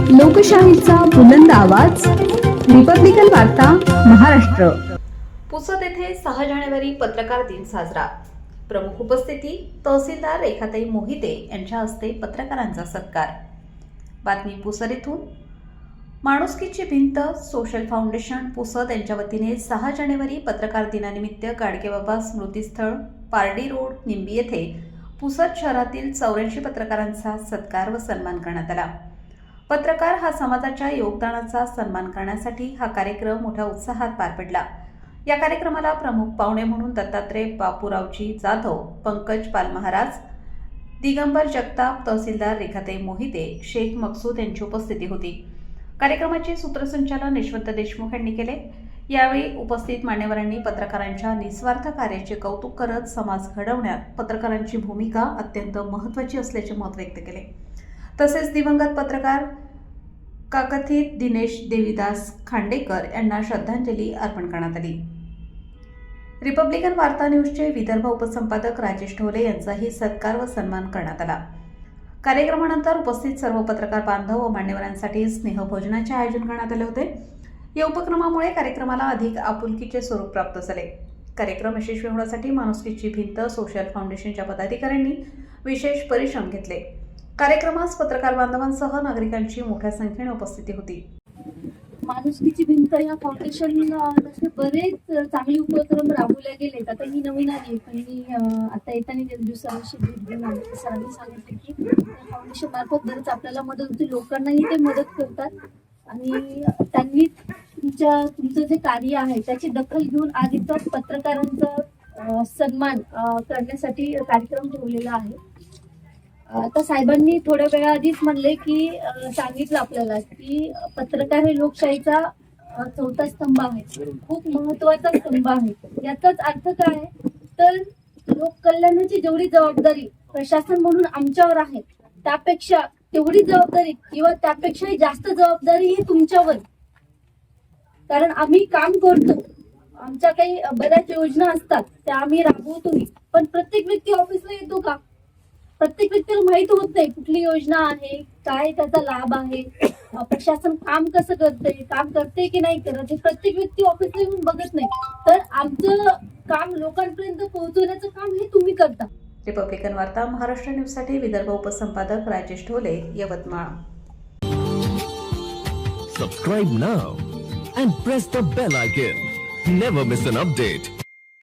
लोकशाहीचा बुलंद आवाज, रिपब्लिकन वार्ता महाराष्ट्र. पुसद येथे 6 जानेवारी पत्रकार दिन साजरा. प्रमुख उपस्थिती तहसीलदार रेखाताई मोहिते यांच्या हस्ते पत्रकारांचा सत्कार. बातमी पुसद येथून. माणुसकीची भिंत सोशल फाउंडेशन पुसद यांच्या वतीने 6 जानेवारी पत्रकार दिनानिमित्त गाडगेबाबा स्मृतीस्थळ पारडी रोड निंबी येथे पुसद शहरातील 84 पत्रकारांचा सत्कार व सन्मान करण्यात आला. पत्रकार हा समाजाच्या योगदानाचा सन्मान करण्यासाठी हा कार्यक्रम मोठ्या उत्साहात पार पडला. या कार्यक्रमाला प्रमुख पाहुणे म्हणून दत्तात्रय बापूरावजी जाधव, पंकज पाल महाराज, दिगंबर जगताप, तहसीलदार रेखाताई मोहिते, शेख मकसूद यांची उपस्थिती होती. कार्यक्रमाचे सूत्रसंचालन यशवंत देशमुख यांनी केले. यावेळी उपस्थित मान्यवरांनी पत्रकारांच्या निस्वार्थ कार्याचे कौतुक करत समाज घडवण्यात पत्रकारांची भूमिका अत्यंत महत्त्वाची असल्याचे मत व्यक्त केले. तसेच दिवंगत पत्रकार काकथित दिनेश देवीदास खांडेकर यांना श्रद्धांजली अर्पण करण्यात आली. रिपब्लिकन वार्ता न्यूजचे विदर्भ उपसंपादक राजेश ढोले यांचाही सत्कार व सन्मान करण्यात आला. कार्यक्रमानंतर उपस्थित सर्व पत्रकार बांधव व मान्यवरांसाठी स्नेहभोजनाचे आयोजन करण्यात आले होते. या उपक्रमामुळे कार्यक्रमाला अधिक आपुलकीचे स्वरूप प्राप्त झाले. कार्यक्रम यशस्वी होण्यासाठी माणुसकीची भिंत सोशल फाउंडेशनच्या पदाधिकाऱ्यांनी विशेष परिश्रम घेतले. कार्यक्रमास पत्रकार बांधवांसह नागरिकांची मोठ्या संख्येने उपस्थिती होती. माणुसकीची भिंत या फाउंडेशन बरेच चांगले उपक्रम राबवले गेले. आता ही नवीन आली, पण मी आता येताना दिवसांशी भेट देऊन आले. सरांनी सांगितले की फाउंडेशन मार्फत बरेच आपल्याला मदत होती, लोकांनाही ते मदत करतात आणि त्यांनी तुमचं जे कार्य आहे त्याची दखल घेऊन आज इथं पत्रकारांचा सन्मान करण्यासाठी कार्यक्रम ठेवलेला आहे. आता साहेबांनी थोड्या वेळा आधीच म्हणले की सांगितलं आपल्याला की पत्रकार हे लोकशाहीचा चौथा स्तंभ आहे, खूप महत्वाचा स्तंभ आहे. याचाच अर्थ काय आहे तर लोककल्याणाची जेवढी जबाबदारी प्रशासन म्हणून आमच्यावर आहे, त्यापेक्षा तेवढी जबाबदारी किंवा त्यापेक्षाही जास्त जबाबदारी ही तुमच्यावर. कारण आम्ही काम करतो, आमच्या काही बऱ्याच योजना असतात त्या आम्ही राबवतोही, पण प्रत्येक व्यक्ती ऑफिसला येतो का? प्रत्येक व्यक्तीला माहित होत नाही कुठली योजना आहे, काय त्याचा लाभ आहे, प्रशासन काम कसं करते, काम करते की नाही करत, हे प्रत्येक व्यक्ती ऑफिसला येऊन बघत नाही. तर आमचं काम लोकांपर्यंत पोहोचवण्याचं काम हे तुम्ही करता. रिपब्लिकन वार्ता महाराष्ट्र न्यूजसाठी Vidarbha उपसंपादक Rajesh Dhole, Yavatmal. Subscribe now and press the bell icon. Never miss an update.